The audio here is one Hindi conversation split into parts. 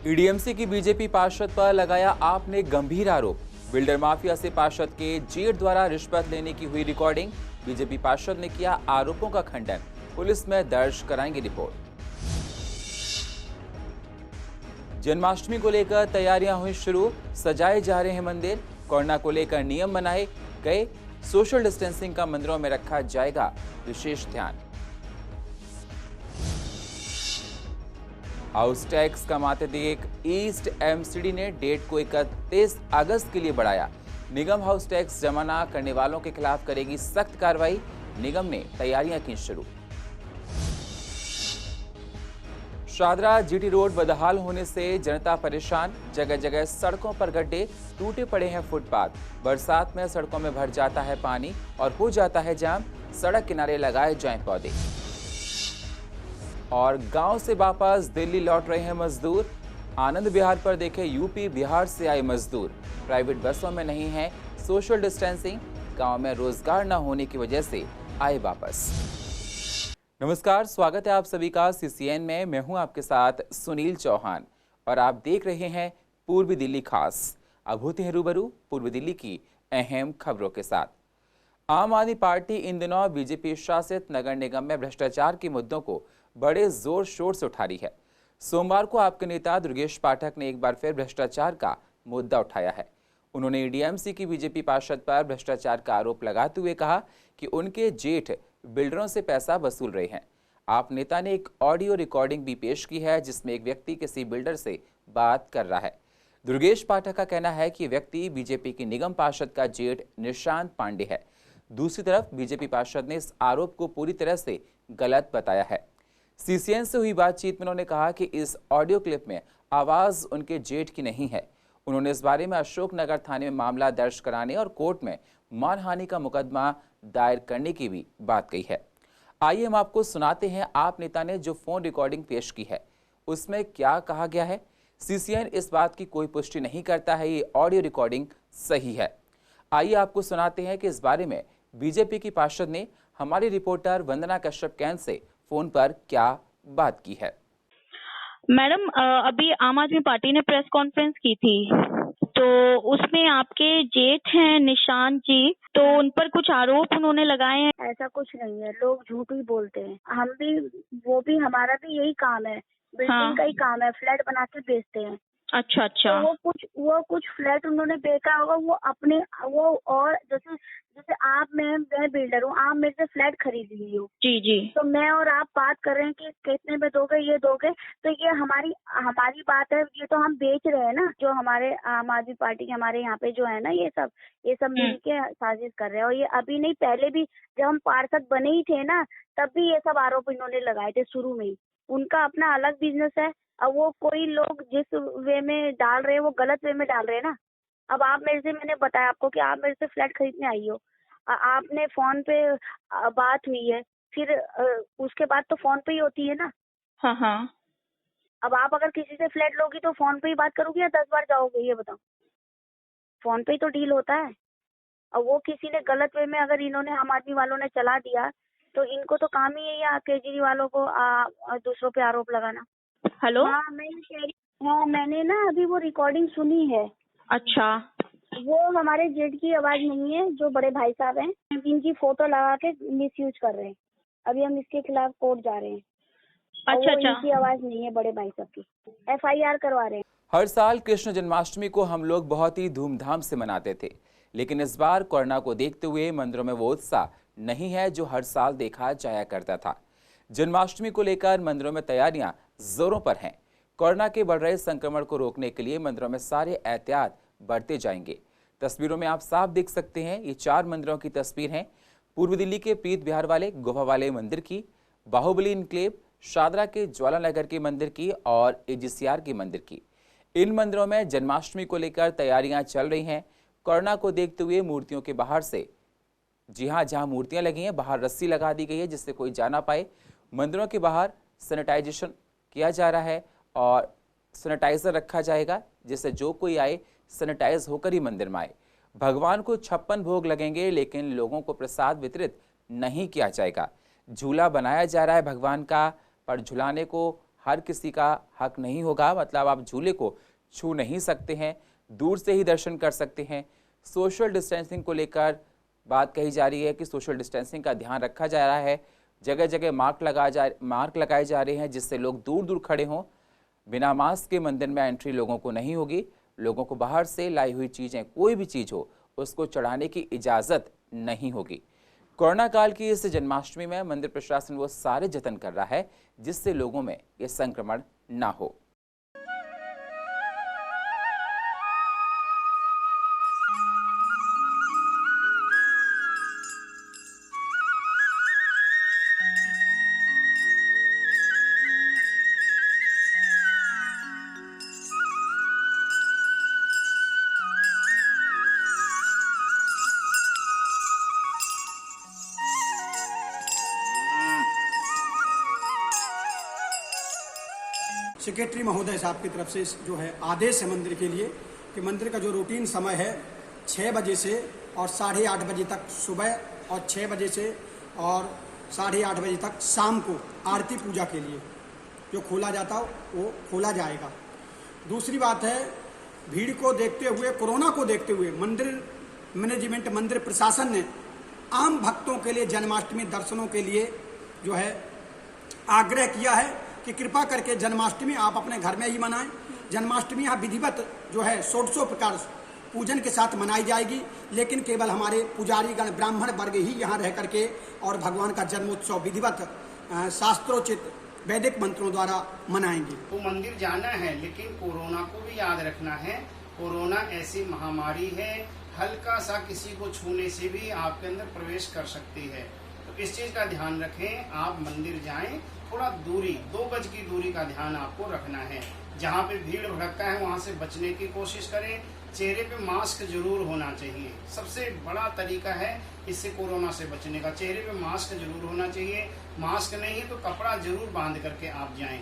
ईडीएमसी की बीजेपी पार्षद पर लगाया आपने गंभीर आरोप। बिल्डर माफिया से पार्षद के जेठ द्वारा रिश्वत लेने की हुई रिकॉर्डिंग। बीजेपी पार्षद ने किया आरोपों का खंडन। पुलिस में दर्ज कराएंगे रिपोर्ट। जन्माष्टमी को लेकर तैयारियां हुई शुरू। सजाए जा रहे हैं मंदिर। कोरोना को लेकर नियम बनाए गए। सोशल डिस्टेंसिंग का मंदिरों में रखा जाएगा विशेष ध्यान। हाउस टैक्स कमाते देख ईस्ट एमसीडी ने डेट को 31 अगस्त के लिए बढ़ाया। निगम हाउस टैक्स जमा न करने वालों के खिलाफ करेगी सख्त कार्रवाई। निगम ने तैयारियां की शुरू। शादरा जीटी रोड बदहाल होने से जनता परेशान। जगह जगह सड़कों पर गड्ढे, टूटे पड़े हैं फुटपाथ। बरसात में सड़कों में भर जाता है पानी और हो जाता है जाम। सड़क किनारे लगाए जाएं पौधे। और गांव से वापस दिल्ली लौट रहे हैं मजदूर। आनंद विहार पर देखे यूपी बिहार से आए मजदूर। प्राइवेट बसों में नहीं है सोशल डिस्टेंसिंग। गांव में रोजगार न होने की वजह से आए वापस। नमस्कार, स्वागत है आप सभी का सीसीएन में। मैं हूं आपके साथ सुनील चौहान और आप देख रहे हैं पूर्वी दिल्ली खास। अब होते हैं रूबरू पूर्वी दिल्ली की अहम खबरों के साथ। आम आदमी पार्टी इन दिनों बीजेपी शासित नगर निगम में भ्रष्टाचार के मुद्दों को बड़े जोर शोर से उठा रही है। सोमवार को आपके नेता दुर्गेश पाठक ने एक बार फिर भ्रष्टाचार का मुद्दा उठाया है। उन्होंने ईडीएमसी की बीजेपी पार्षद पर भ्रष्टाचार का आरोप लगाते हुए कहा कि उनके जेठ बिल्डरों से पैसा वसूल रहे हैं। आप नेता ने एक ऑडियो रिकॉर्डिंग भी पेश की है जिसमें एक व्यक्ति किसी बिल्डर से बात कर रहा है। दुर्गेश पाठक का कहना है कि व्यक्ति बीजेपी के निगम पार्षद का जेठ निशांत पांडे है। दूसरी तरफ बीजेपी पार्षद ने इस आरोप को पूरी तरह से गलत बताया है। सीसीएन से हुई बातचीत में उन्होंने कहा कि इस ऑडियो क्लिप में आवाज उनके जेठ की नहीं है। उन्होंने इस बारे में अशोकनगर थाने में मामला दर्ज कराने और कोर्ट में मानहानि का मुकदमा दायर करने की भी बात कही है। आइए हम आपको सुनाते हैं आप नेता ने जो फोन रिकॉर्डिंग पेश की है उसमें क्या कहा गया है। सीसीएन इस बात की कोई पुष्टि नहीं करता है ये ऑडियो रिकॉर्डिंग सही है। आइए आपको सुनाते हैं कि इस बारे में बीजेपी की पार्षद ने हमारी रिपोर्टर वंदना कश्यप कैंट से फोन पर क्या बात की है। मैडम, अभी आम आदमी पार्टी ने प्रेस कॉन्फ्रेंस की थी तो उसमें आपके जेठ हैं निशांत जी, तो उन पर कुछ आरोप उन्होंने लगाए हैं। ऐसा कुछ नहीं है, लोग झूठ ही बोलते हैं। हम भी वो भी हमारा भी यही काम है, बिल्डिंग का ही काम है, फ्लैट बना के बेचते हैं। अच्छा अच्छा। तो वो कुछ फ्लैट उन्होंने बेचा होगा, वो अपने वो और जैसे आप मैं बिल्डर हूँ, आप मेरे से फ्लैट खरीद ली हो जी जी, तो मैं और आप बात कर रहे हैं कि कितने में दोगे, ये दोगे, तो ये हमारी बात है। ये तो हम बेच रहे हैं ना, जो हमारे आम आदमी पार्टी के हमारे यहाँ पे जो है ना, ये सब मिल के साजिश कर रहे हैं। और ये अभी नहीं, पहले भी जब हम पार्षद बने ही थे ना, तब भी ये सब आरोप इन्होंने लगाए थे शुरू में ही। उनका अपना अलग बिजनेस है। अब वो कोई लोग जिस वे में डाल रहे हैं वो गलत वे में डाल रहे हैं ना। अब आप मेरे से, मैंने बताया आपको कि आप मेरे से फ्लैट खरीदने आई हो, आपने फोन पे बात हुई है, फिर उसके बाद तो फोन पे ही होती है ना। हाँ हाँ। अब आप अगर किसी से फ्लैट लोगी तो फोन पे ही बात करोगी या 10 बार जाओगे, ये बताओ। फोन पे ही तो डील होता है। और वो किसी ने गलत वे में अगर इन्होंने आम आदमी वालों ने चला दिया तो इनको तो काम ही है या केजरीवालों को दूसरों पे आरोप लगाना। हेलो। हाँ मैं कह रही, हाँ मैंने ना अभी वो रिकॉर्डिंग सुनी है। अच्छा। वो हमारे जेठ की आवाज नहीं है, जो बड़े भाई साहब हैं इनकी फोटो लगा के मिसयूज कर रहे हैं। अभी हम इसके खिलाफ कोर्ट जा रहे हैं। अच्छा अच्छा। इनकी आवाज नहीं है बड़े भाई साहब की, FIR करवा रहे हैं। हर साल कृष्ण जन्माष्टमी को हम लोग बहुत ही धूमधाम से मनाते थे, लेकिन इस बार कोरोना को देखते हुए मंदिरों में वो उत्साह नहीं है जो हर साल देखा जाया करता था। जन्माष्टमी को लेकर मंदिरों में तैयारियां जोरों पर हैं। कोरोना के बढ़ रहे संक्रमण को रोकने के लिए मंदिरों में सारे एहतियात बरते जाएंगे। तस्वीरों में आप साफ देख सकते हैं, ये 4 मंदिरों की तस्वीर है। पूर्व दिल्ली के प्रीत विहार वाले गुफा वाले मंदिर की, बाहुबली इनक्लेव, शादरा के ज्वाला नगर के मंदिर की और AGCR के मंदिर की। इन मंदिरों में जन्माष्टमी को लेकर तैयारियां चल रही हैं। कोरोना को देखते हुए मूर्तियों के बाहर से, जी हाँ, जहां मूर्तियां लगी हैं बाहर रस्सी लगा दी गई है जिससे कोई जा ना पाए। मंदिरों के बाहर सैनिटाइजेशन किया जा रहा है और सैनिटाइजर रखा जाएगा जिससे जो कोई आए सैनिटाइज होकर ही मंदिर में आए। भगवान को 56 भोग लगेंगे लेकिन लोगों को प्रसाद वितरित नहीं किया जाएगा। झूला बनाया जा रहा है भगवान का, पर झुलाने को हर किसी का हक नहीं होगा, मतलब आप झूले को छू नहीं सकते हैं, दूर से ही दर्शन कर सकते हैं। सोशल डिस्टेंसिंग को लेकर बात कही जा रही है कि सोशल डिस्टेंसिंग का ध्यान रखा जा रहा है। जगह जगह मार्क लगाए जा रहे हैं जिससे लोग दूर दूर खड़े हों। बिना मास्क के मंदिर में एंट्री लोगों को नहीं होगी। लोगों को बाहर से लाई हुई चीज़ें, कोई भी चीज़ हो, उसको चढ़ाने की इजाज़त नहीं होगी। कोरोना काल की इस जन्माष्टमी में मंदिर प्रशासन वो सारे जतन कर रहा है जिससे लोगों में ये संक्रमण ना हो। सेक्रेटरी महोदय साहब की तरफ से जो है आदेश है मंदिर के लिए कि मंदिर का जो रूटीन समय है 6 बजे से और 8:30 बजे तक सुबह, और 6 बजे से और 8:30 बजे तक शाम को आरती पूजा के लिए जो खोला जाता हो वो खोला जाएगा। दूसरी बात है, भीड़ को देखते हुए, कोरोना को देखते हुए मंदिर मैनेजमेंट, मंदिर प्रशासन ने आम भक्तों के लिए जन्माष्टमी दर्शनों के लिए जो है आग्रह किया है कि कृपा करके जन्माष्टमी आप अपने घर में ही मनाएं। जन्माष्टमी यहाँ विधिवत जो है 100 प्रकार पूजन के साथ मनाई जाएगी, लेकिन केवल हमारे पुजारीगण ब्राह्मण वर्ग ही यहाँ रह करके और भगवान का जन्मोत्सव विधिवत शास्त्रोचित वैदिक मंत्रों द्वारा मनाएंगे। तो मंदिर जाना है, लेकिन कोरोना को भी याद रखना है। कोरोना ऐसी महामारी है, हल्का सा किसी को छूने से भी आपके अंदर प्रवेश कर सकती है। तो इस चीज का ध्यान रखें। आप मंदिर जाएं, थोड़ा दूरी, 2 गज की दूरी का ध्यान आपको रखना है। जहाँ पे भीड़ भड़कता है वहाँ से बचने की कोशिश करें। चेहरे पे मास्क जरूर होना चाहिए, सबसे बड़ा तरीका है इससे कोरोना से बचने का। चेहरे पे मास्क जरूर होना चाहिए, मास्क नहीं है तो कपड़ा जरूर बांध करके आप जाएं।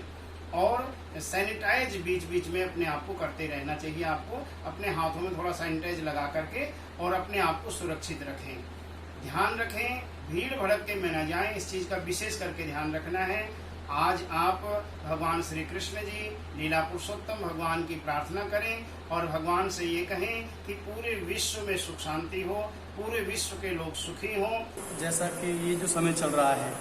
और सैनिटाइज बीच बीच में अपने आप को करते रहना चाहिए। आपको अपने हाथों में थोड़ा सैनिटाइज लगा करके और अपने आप को सुरक्षित रखें। ध्यान रखें, भीड़ भड़क में न जाएं, इस चीज का विशेष करके ध्यान रखना है। आज आप भगवान श्री कृष्ण जी, लीला पुरुषोत्तम भगवान की प्रार्थना करें और भगवान से ये कहें कि पूरे विश्व में सुख शांति हो, पूरे विश्व के लोग सुखी हों। जैसा कि ये जो समय चल रहा है,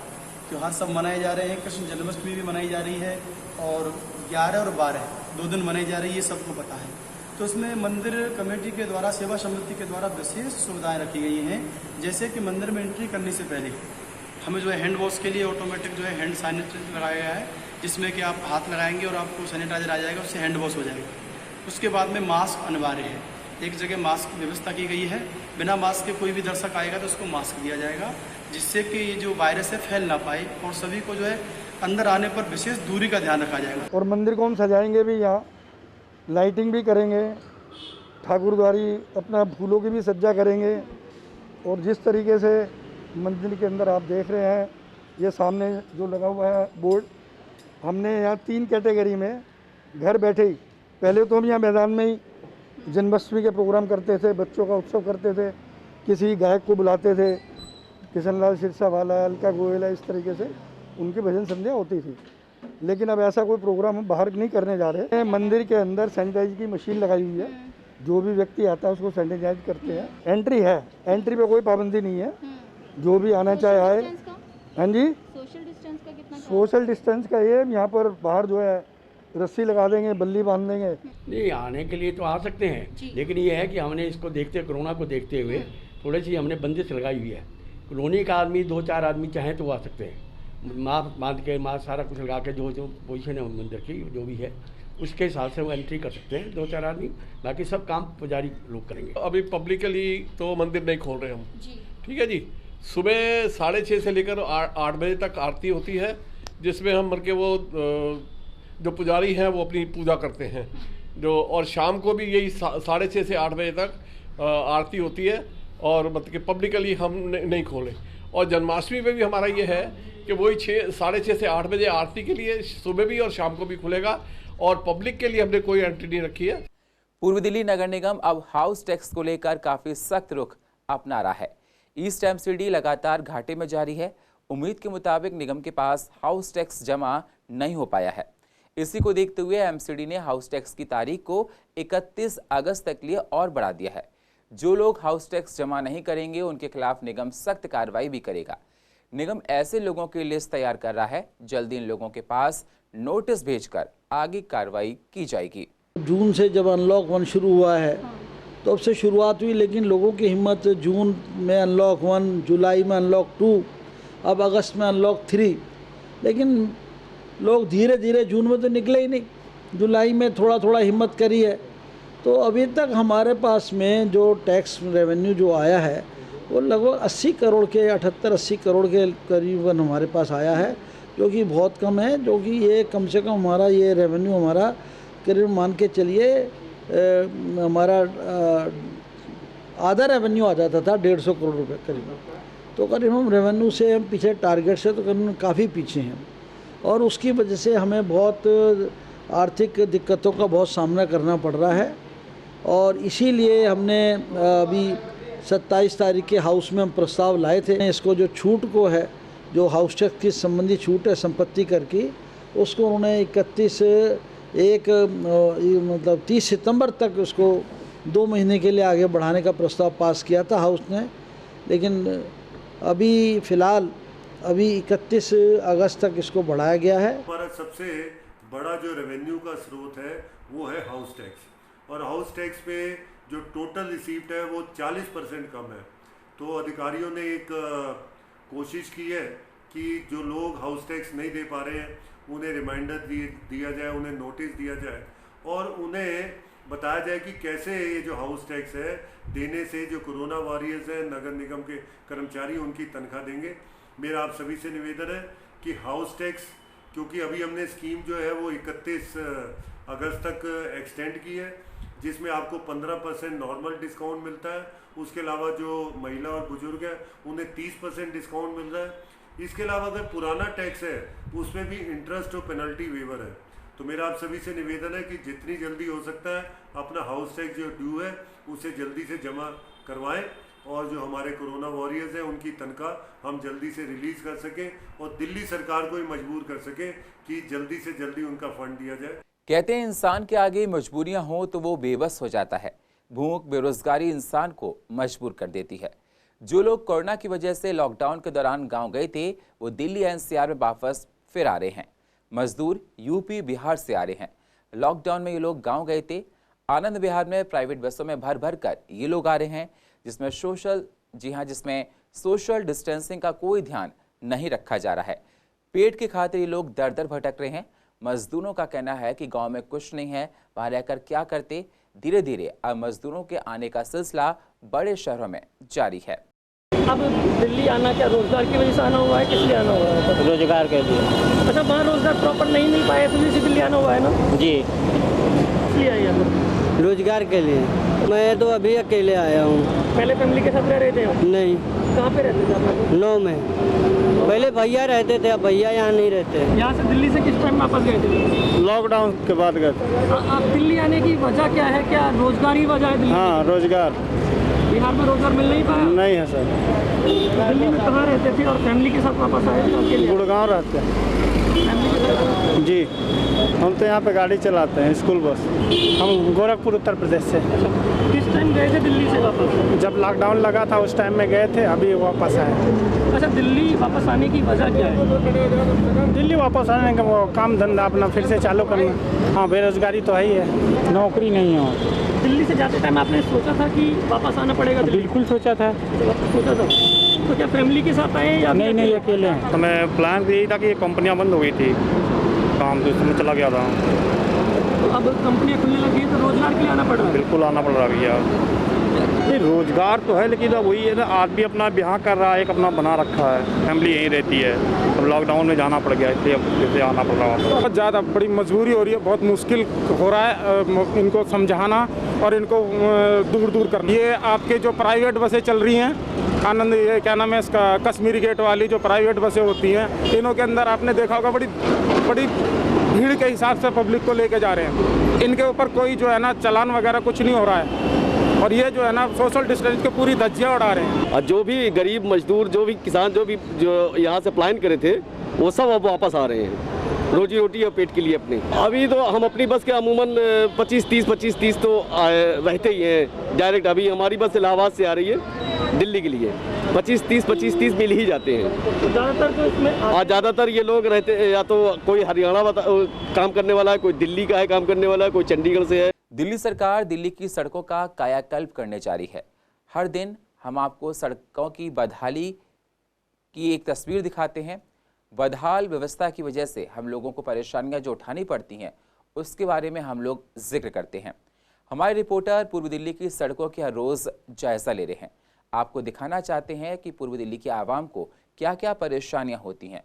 त्योहार सब मनाए जा रहे हैं, कृष्ण जन्माष्टमी भी मनाई जा रही है और 11 और 12 2 दिन मनाई जा रही है, ये सबको पता है। तो इसमें मंदिर कमेटी के द्वारा, सेवा समिति के द्वारा विशेष सुविधाएं रखी गई हैं। जैसे कि मंदिर में एंट्री करने से पहले हमें जो है हैंड वॉश के लिए ऑटोमेटिक जो है हैंड सैनिटाइजर लगाया गया है, जिसमें कि आप हाथ लगाएंगे और आपको सैनिटाइजर आ जाएगा, उससे हैंड वॉश हो जाएगा। उसके बाद में मास्क अनिवार्य है, एक जगह मास्क की व्यवस्था की गई है। बिना मास्क के कोई भी दर्शक आएगा तो उसको मास्क दिया जाएगा, जिससे कि ये जो वायरस है फैल ना पाए। और सभी को जो है अंदर आने पर विशेष दूरी का ध्यान रखा जाएगा। और मंदिर को हम सजाएंगे भी, यहाँ लाइटिंग भी करेंगे, ठाकुरद्वारी अपना फूलों की भी सज्जा करेंगे। और जिस तरीके से मंदिर के अंदर आप देख रहे हैं, ये सामने जो लगा हुआ है बोर्ड, हमने यहाँ 3 कैटेगरी में घर बैठे ही, पहले तो हम यहाँ मैदान में ही जन्माष्टमी के प्रोग्राम करते थे, बच्चों का उत्सव करते थे, किसी गायक को बुलाते थे, किशनलाल सिरसावाला, अलका गोयल, इस तरीके से उनकी भजन संध्या होती थी। लेकिन अब ऐसा कोई प्रोग्राम हम बाहर नहीं करने जा रहे हैं। मंदिर के अंदर सैनिटाइज की मशीन लगाई हुई है, जो भी व्यक्ति आता है उसको सैनिटाइज करते हैं। एंट्री है, एंट्री पे कोई पाबंदी नहीं है, जो भी आना चाहे आए। हाँ जी, सोशल डिस्टेंस का कितना? सोशल डिस्टेंस का ये यहाँ पर बाहर जो है रस्सी लगा देंगे, बल्ली बांध देंगे। नहीं, आने के लिए तो आ सकते हैं, लेकिन ये है कि हमने इसको देखते, कोरोना को देखते हुए थोड़ी सी हमने बंदिश लगाई हुई है। कॉलोनी का आदमी 2-4 आदमी चाहें तो आ सकते हैं, मास्क बांध के, मास्क सारा कुछ लगा के, जो पोजीशन है मंदिर की जो भी है उसके हिसाब से वो एंट्री कर सकते हैं 2-4 आदमी। बाकी सब काम पुजारी लोग करेंगे। अभी पब्लिकली तो मंदिर नहीं खोल रहे हम, ठीक है जी। सुबह 6:30 से लेकर 8 बजे तक आरती होती है, जिसमें हम के वो जो पुजारी हैं वो अपनी पूजा करते हैं जो, और शाम को भी यही 6:30 से 8 बजे तक आरती होती है। और मतलब कि पब्लिकली हम नहीं खोलें। और जन्माष्टमी पे भी हमारा ये है कि वही 6:30 से 8 बजे आरती के लिए सुबह भी और शाम को भी खुलेगा, और पब्लिक के लिए हमने कोई एंट्री नहीं रखी है। पूर्व दिल्ली नगर निगम अब हाउस टैक्स को लेकर काफी सख्त रुख अपना रहा है। ईस्ट एमसीडी लगातार घाटे में जारी है। उम्मीद के मुताबिक निगम के पास हाउस टैक्स जमा नहीं हो पाया है। इसी को देखते हुए एमसीडी ने हाउस टैक्स की तारीख को 31 अगस्त तक लिए और बढ़ा दिया है। जो लोग हाउस टैक्स जमा नहीं करेंगे उनके खिलाफ निगम सख्त कार्रवाई भी करेगा। निगम ऐसे लोगों की लिस्ट तैयार कर रहा है। जल्दी इन लोगों के पास नोटिस भेजकर आगे कार्रवाई की जाएगी। जून से जब अनलॉक 1 शुरू हुआ है तो अब से शुरुआत हुई, लेकिन लोगों की हिम्मत, जून में अनलॉक 1, जुलाई में अनलॉक 2, अब अगस्त में अनलॉक 3, लेकिन लोग धीरे धीरे, जून में तो निकले ही नहीं, जुलाई में थोड़ा थोड़ा हिम्मत करी है। तो अभी तक हमारे पास में जो टैक्स रेवेन्यू जो आया है वो लगभग 80 करोड़ के 78-80 करोड़ के करीबन हमारे पास आया है, जो कि बहुत कम है। जो कि ये कम से कम हमारा ये रेवेन्यू हमारा करीब मान के चलिए हमारा आधा रेवेन्यू आ जाता था 150 करोड़ रुपए करीब। तो करीब हम रेवेन्यू से हम पीछे, टारगेट से तो करीब काफ़ी पीछे हैं, और उसकी वजह से हमें बहुत आर्थिक दिक्कतों का बहुत सामना करना पड़ रहा है। और इसीलिए हमने अभी 27 तारीख के हाउस में हम प्रस्ताव लाए थे। इसको जो छूट को है, जो हाउस टैक्स की संबंधी छूट है संपत्ति कर की, उसको उन्होंने 30 सितंबर तक उसको 2 महीने के लिए आगे बढ़ाने का प्रस्ताव पास किया था हाउस ने। लेकिन अभी फ़िलहाल 31 अगस्त तक इसको बढ़ाया गया है। हमारा सबसे बड़ा जो रेवेन्यू का स्रोत है वो है हाउस टैक्स, और हाउस टैक्स पे जो टोटल रिसीप्ट है वो 40% कम है। तो अधिकारियों ने एक कोशिश की है कि जो लोग हाउस टैक्स नहीं दे पा रहे हैं उन्हें रिमाइंडर दिया जाए, उन्हें नोटिस दिया जाए, और उन्हें बताया जाए कि कैसे ये जो हाउस टैक्स है देने से जो कोरोना वॉरियर्स हैं, नगर निगम के कर्मचारी, उनकी तनख्वाह देंगे। मेरा आप सभी से निवेदन है कि हाउस टैक्स, क्योंकि अभी हमने स्कीम जो है वो 31 अगस्त तक एक्सटेंड की है, जिसमें आपको 15% नॉर्मल डिस्काउंट मिलता है। उसके अलावा जो महिला और बुजुर्ग हैं उन्हें 30% डिस्काउंट मिल रहा है। इसके अलावा अगर पुराना टैक्स है उसमें भी इंटरेस्ट और पेनल्टी वेवर है। तो मेरा आप सभी से निवेदन है कि जितनी जल्दी हो सकता है अपना हाउस टैक्स जो ड्यू है उसे जल्दी से जमा करवाएं, और जो हमारे कोरोना वॉरियर्स हैं उनकी तनख्वाह हम जल्दी से रिलीज कर सकें, और दिल्ली सरकार को ही मजबूर कर सकें कि जल्दी से जल्दी उनका फंड दिया जाए। कहते हैं इंसान के आगे मजबूरियां हों तो वो बेबस हो जाता है। भूख, बेरोजगारी इंसान को मजबूर कर देती है। जो लोग कोरोना की वजह से लॉकडाउन के दौरान गांव गए थे वो दिल्ली एनसीआर में वापस फिर आ रहे हैं। मजदूर यूपी, बिहार से आ रहे हैं। लॉकडाउन में ये लोग गांव गए थे। आनंद विहार में प्राइवेट बसों में भर भर कर ये लोग आ रहे हैं, जिसमें सोशल डिस्टेंसिंग का कोई ध्यान नहीं रखा जा रहा है। पेट की खातिर ये लोग दर दर भटक रहे हैं। मजदूरों का कहना है कि गांव में कुछ नहीं है, वहां रहकर क्या करते। धीरे धीरे अब मजदूरों के आने का सिलसिला बड़े शहरों में जारी है। अब दिल्ली आना क्या रोजगार की वजह से आना हुआ है? किस लिए आना हुआ है? रोजगार के लिए। अच्छा, वहाँ रोजगार प्रॉपर नहीं मिल पाया इसलिए दिल्ली आना हुआ है ना? जी, इसलिए आइए आप? रोजगार के लिए। मैं तो अभी अकेले आया हूँ। पहले फैमिली के साथ रह रहे थे आप? नहीं। कहाँ पे रहते थे आप? 9 में। पहले भैया रहते थे, अब भैया यहाँ नहीं रहते। यहाँ से दिल्ली से किस टाइम वापस गए थे? लॉकडाउन के बाद गए थे। आप दिल्ली आने की वजह क्या है? क्या रोजगार ही वजह है दिल्ली? हाँ, रोजगार। बिहार में रोजगार मिल नहीं पाया? नहीं है सर। दिल्ली में कहाँ रहते थे और फैमिली के साथ वापस आए थे? गुड़गांव रहते हैं। जी, हम तो यहाँ पे गाड़ी चलाते हैं, स्कूल बस। हम गोरखपुर, उत्तर प्रदेश से। किस टाइम गए थे दिल्ली से वापस? जब लॉकडाउन लगा था उस टाइम में गए थे, अभी वापस आए। अच्छा, दिल्ली वापस आने की वजह क्या है? दिल्ली वापस आने का वो काम धंधा अपना फिर से चालू करना। हाँ, बेरोजगारी तो है ही है, नौकरी नहीं है। दिल्ली से जाते टाइम आपने सोचा था कि वापस आना पड़ेगा? बिल्कुल सोचा था। सोचा था। तो क्या फैमिली के साथ आए या नहीं, अकेले हैं। तो मैं प्लान यही था कि ये कंपनियां बंद हो गई थी, काम तो इसमें चला गया था। तो अब कंपनियां खुलने लगी तो रोजगार के लिए आना पड़ रहा है? बिल्कुल आना पड़ रहा है भैया। नहीं, रोजगार तो है, लेकिन अब वही है ना, आदमी अपना ब्याह कर रहा है, एक अपना बना रखा है, फैमिली यहीं रहती है। अब लॉकडाउन में जाना पड़ गया, इसलिए अब फिर से आना पड़ रहा है। बहुत ज़्यादा बड़ी मजबूरी हो रही है, बहुत मुश्किल हो रहा है इनको समझाना और इनको दूर दूर करना। ये आपके जो प्राइवेट बसें चल रही हैं, आनंद, ये क्या नाम है इसका, कश्मीरी गेट वाली जो प्राइवेट बसें होती हैं, इनों के अंदर आपने देखा होगा बड़ी भीड़ के हिसाब से पब्लिक को लेके जा रहे हैं। इनके ऊपर कोई जो है ना चालान वगैरह कुछ नहीं हो रहा है, और ये जो है ना सोशल डिस्टेंस के पूरी धज्जियाँ उड़ा रहे हैं। और जो भी गरीब मजदूर, जो भी किसान, जो यहाँ से प्लान करे थे वो सब अब वापस आ रहे हैं। रोजी रोटी और पेट के लिए अपने। अभी तो हम अपनी बस के अमूमन 25-30 तो रहते ही हैं डायरेक्ट। अभी हमारी बस इलाहाबाद से आ रही है दिल्ली के लिए, 25-30 मिल ही जाते हैं। ज़्यादातर तो इसमें ज़्यादातर ये लोग रहते हैं, या तो कोई हरियाणा काम करने वाला है, कोई दिल्ली का है काम करने वाला है, कोई चंडीगढ़ से है। दिल्ली सरकार दिल्ली की सड़कों का कायाकल्प करने जा रही है। हर दिन हम आपको सड़कों की बदहाली की एक तस्वीर दिखाते हैं। बदहाल व्यवस्था की वजह से हम लोगों को परेशानियां जो उठानी पड़ती हैं उसके बारे में हम लोग जिक्र करते हैं। हमारे रिपोर्टर पूर्व दिल्ली की सड़कों का रोज़ जायजा ले रहे हैं। आपको दिखाना चाहते हैं कि पूर्व दिल्ली की आवाम को क्या क्या परेशानियां होती हैं।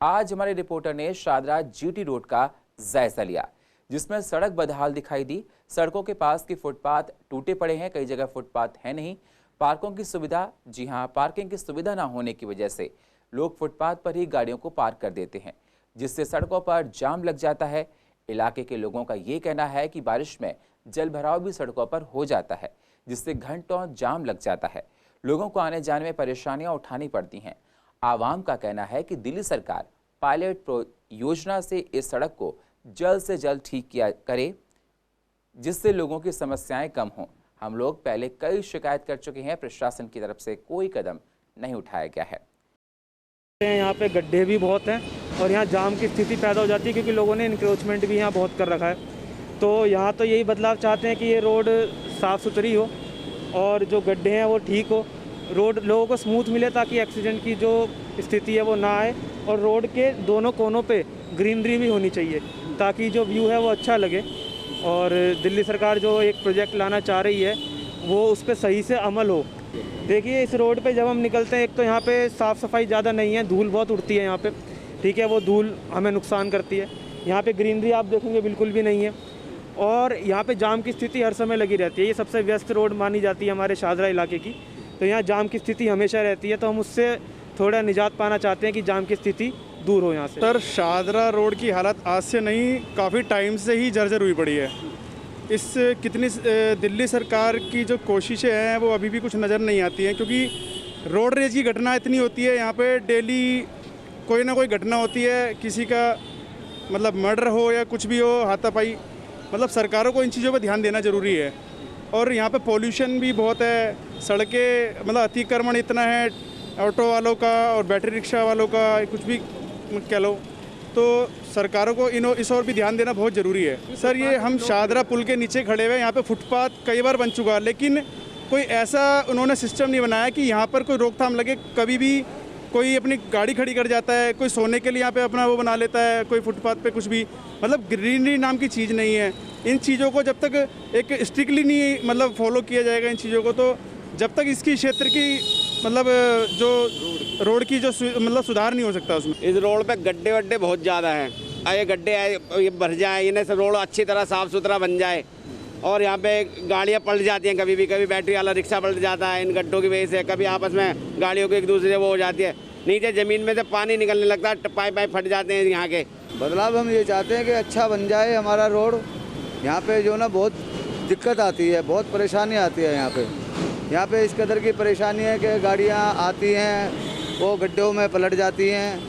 आज हमारे रिपोर्टर ने शादरा जीटी रोड का जायजा लिया, जिसमें सड़क बदहाल दिखाई दी। सड़कों के पास के फुटपाथ टूटे पड़े हैं, कई जगह फुटपाथ है नहीं। पार्कों की सुविधा, जी हाँ, पार्किंग की सुविधा ना होने की वजह से लोग फुटपाथ पर ही गाड़ियों को पार्क कर देते हैं, जिससे सड़कों पर जाम लग जाता है। इलाके के लोगों का ये कहना है कि बारिश में जल भराव भी सड़कों पर हो जाता है, जिससे घंटों जाम लग जाता है। लोगों को आने जाने में परेशानियां उठानी पड़ती हैं। आवाम का कहना है कि दिल्ली सरकार पायलट योजना से इस सड़क को जल्द से जल्द ठीक किया करे, जिससे लोगों की समस्याएं कम हों। हम लोग पहले कई शिकायत कर चुके हैं, प्रशासन की तरफ से कोई कदम नहीं उठाया गया है। यहाँ पे गड्ढे भी बहुत हैं और यहाँ जाम की स्थिति पैदा हो जाती है, क्योंकि लोगों ने इंक्रोचमेंट भी यहाँ बहुत कर रखा है। तो यहाँ तो यही बदलाव चाहते हैं कि ये रोड साफ़ सुथरी हो और जो गड्ढे हैं वो ठीक हो, रोड लोगों को स्मूथ मिले ताकि एक्सीडेंट की जो स्थिति है वो ना आए। और रोड के दोनों कोनों पे ग्रीनरी भी होनी चाहिए ताकि जो व्यू है वो अच्छा लगे। और दिल्ली सरकार जो एक प्रोजेक्ट लाना चाह रही है वो उस पर सही से अमल हो। देखिए, इस रोड पे जब हम निकलते हैं, एक तो यहाँ पे साफ़ सफाई ज़्यादा नहीं है, धूल बहुत उड़ती है यहाँ पे, ठीक है, वो धूल हमें नुकसान करती है। यहाँ पे ग्रीनरी आप देखेंगे बिल्कुल भी नहीं है और यहाँ पे जाम की स्थिति हर समय लगी रहती है। ये सबसे व्यस्त रोड मानी जाती है हमारे शादरा इलाके की, तो यहाँ जाम की स्थिति हमेशा रहती है। तो हम उससे थोड़ा निजात पाना चाहते हैं कि जाम की स्थिति दूर हो यहाँ से। सर, शादरा रोड की हालत आज से नहीं, काफ़ी टाइम से ही जर्जर हुई पड़ी है। इस कितनी दिल्ली सरकार की जो कोशिशें हैं वो अभी भी कुछ नज़र नहीं आती हैं, क्योंकि रोड रेज की घटना इतनी होती है यहाँ पे, डेली कोई ना कोई घटना होती है, किसी का मतलब मर्डर हो या कुछ भी हो, हाथापाई। मतलब सरकारों को इन चीज़ों पर ध्यान देना ज़रूरी है। और यहाँ पे पोल्यूशन भी बहुत है, सड़कें मतलब अतिक्रमण इतना है ऑटो वालों का और बैटरी रिक्शा वालों का, कुछ भी कह लो। तो सरकारों को इस ओर भी ध्यान देना बहुत ज़रूरी है। सर, ये हम शादरा पुल के नीचे खड़े हुए हैं, यहाँ पे फुटपाथ कई बार बन चुका है, लेकिन कोई ऐसा उन्होंने सिस्टम नहीं बनाया कि यहाँ पर कोई रोकथाम लगे। कभी भी कोई अपनी गाड़ी खड़ी कर जाता है, कोई सोने के लिए यहाँ पे अपना वो बना लेता है, कोई फुटपाथ पे कुछ भी, मतलब ग्रीनरी नाम की चीज़ नहीं है। इन चीज़ों को जब तक एक स्ट्रिक्टली नहीं मतलब फॉलो किया जाएगा इन चीज़ों को, तो जब तक इसकी क्षेत्र की मतलब जो रोड की जो मतलब सुधार नहीं हो सकता उसमें। इस रोड पे गड्ढे वड्ढे बहुत ज़्यादा हैं। ये गड्ढे ये भर जाए, इन्हें से रोड अच्छी तरह साफ़ सुथरा बन जाए। और यहाँ पे गाड़ियाँ पलट जाती हैं, कभी भी, कभी बैटरी वाला रिक्शा पलट जाता है इन गड्ढों की वजह से, कभी आपस में गाड़ियों की एक दूसरे वो हो जाती है, नीचे ज़मीन में से पानी निकलने लगता है, पाइप फट जाते हैं यहाँ के। बदलाव हम ये चाहते हैं कि अच्छा बन जाए हमारा रोड। यहाँ पे जो ना बहुत दिक्कत आती है, बहुत परेशानी आती है यहाँ पे इस कदर की परेशानी है कि गाड़ियाँ आती हैं वो गड्ढों में पलट जाती हैं,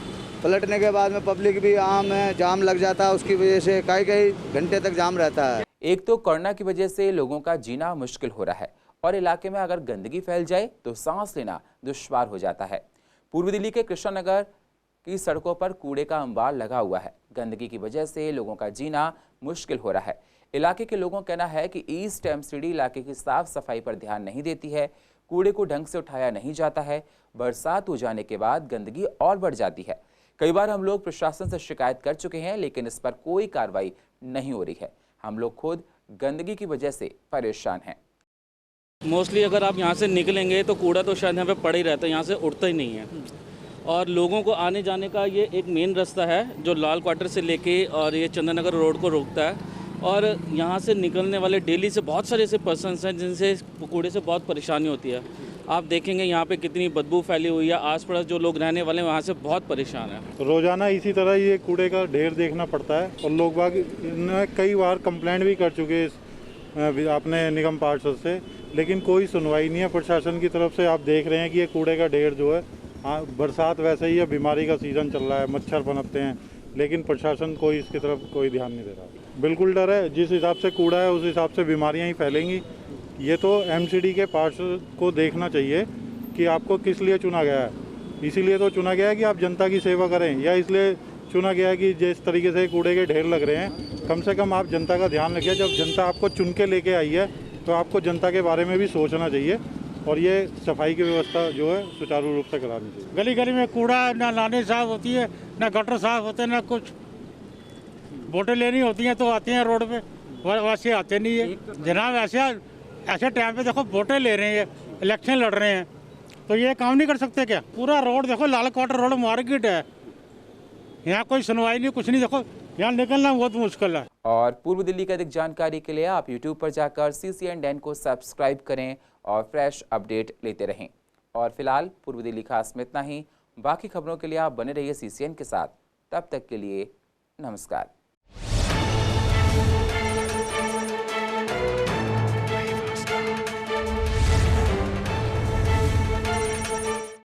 पलटने के बाद में पब्लिक भी आम है, जाम लग जाता है, उसकी वजह से कई घंटे तक जाम रहता है। एक तो कोरोना की वजह से लोगों का जीना मुश्किल हो रहा है और इलाके में अगर गंदगी फैल जाए तो सांस लेना दुश्वार हो जाता है। पूर्व दिल्ली के कृष्णा नगर की सड़कों पर कूड़े का अंबार लगा हुआ है। गंदगी की वजह से लोगों का जीना मुश्किल हो रहा है। इलाके के लोगों का कहना है कि ईस्ट एमसीडी इलाके की साफ सफाई पर ध्यान नहीं देती है, कूड़े को ढंग से उठाया नहीं जाता है। बरसात हो जाने के बाद गंदगी और बढ़ जाती है। कई बार हम लोग प्रशासन से शिकायत कर चुके हैं, लेकिन इस पर कोई कार्रवाई नहीं हो रही है। हम लोग खुद गंदगी की वजह से परेशान हैं। मोस्टली अगर आप यहाँ से निकलेंगे तो कूड़ा तो शायद यहाँ पे पड़ा ही रहता है, यहाँ से उठता ही नहीं है। और लोगों को आने जाने का ये एक मेन रास्ता है जो लाल क्वार्टर से लेके और ये चंद्रनगर रोड को रोकता है। और यहाँ से निकलने वाले डेली से बहुत सारे ऐसे पर्सन्स हैं जिनसे कूड़े से बहुत परेशानी होती है। आप देखेंगे यहाँ पे कितनी बदबू फैली हुई है, आस पड़ोस जो लोग रहने वाले हैं वहाँ से बहुत परेशान हैं। रोज़ाना इसी तरह ये कूड़े का ढेर देखना पड़ता है और लोग बाग कई बार कंप्लेंट भी कर चुके अपने निगम पार्षद से, लेकिन कोई सुनवाई नहीं है प्रशासन की तरफ से। आप देख रहे हैं कि ये कूड़े का ढेर जो है, बरसात वैसे ही है, बीमारी का सीज़न चल रहा है, मच्छर पनपते हैं, लेकिन प्रशासन कोई इसकी तरफ कोई ध्यान नहीं दे रहा। बिल्कुल डर है, जिस हिसाब से कूड़ा है उस हिसाब से बीमारियां ही फैलेंगी। ये तो एमसीडी के पार्षद को देखना चाहिए कि आपको किस लिए चुना गया है। इसीलिए तो चुना गया है कि आप जनता की सेवा करें, या इसलिए चुना गया है कि जिस तरीके से कूड़े के ढेर लग रहे हैं, कम से कम आप जनता का ध्यान रखिए। जब जनता आपको चुन के लेके आई है तो आपको जनता के बारे में भी सोचना चाहिए, और ये सफाई की व्यवस्था जो है सुचारू रूप से करानी चाहिए। गली गली में कूड़ा ना लाने साफ होती है, ना गटर साफ होते, ना कुछ। वोटें लेनी होती हैं तो आती हैं रोड पे, वैसे आते नहीं है जनाब। ऐसे टाइम पे देखो वोटें ले रहे हैं, इलेक्शन लड़ रहे हैं, तो ये काम नहीं कर सकते क्या? पूरा रोड देखो, लाल क्वार्टर रोड मार्केट है, यहाँ कोई सुनवाई नहीं, कुछ नहीं। देखो यहाँ निकलना बहुत मुश्किल है। और पूर्व दिल्ली की अधिक जानकारी के लिए आप YouTube पर जाकर CCN को सब्सक्राइब करें और फ्रेश अपडेट लेते रहें। और फिलहाल पूर्व दिल्ली खास में इतना ही। बाकी खबरों के लिए आप बने रहिए CCN के साथ। तब तक के लिए नमस्कार।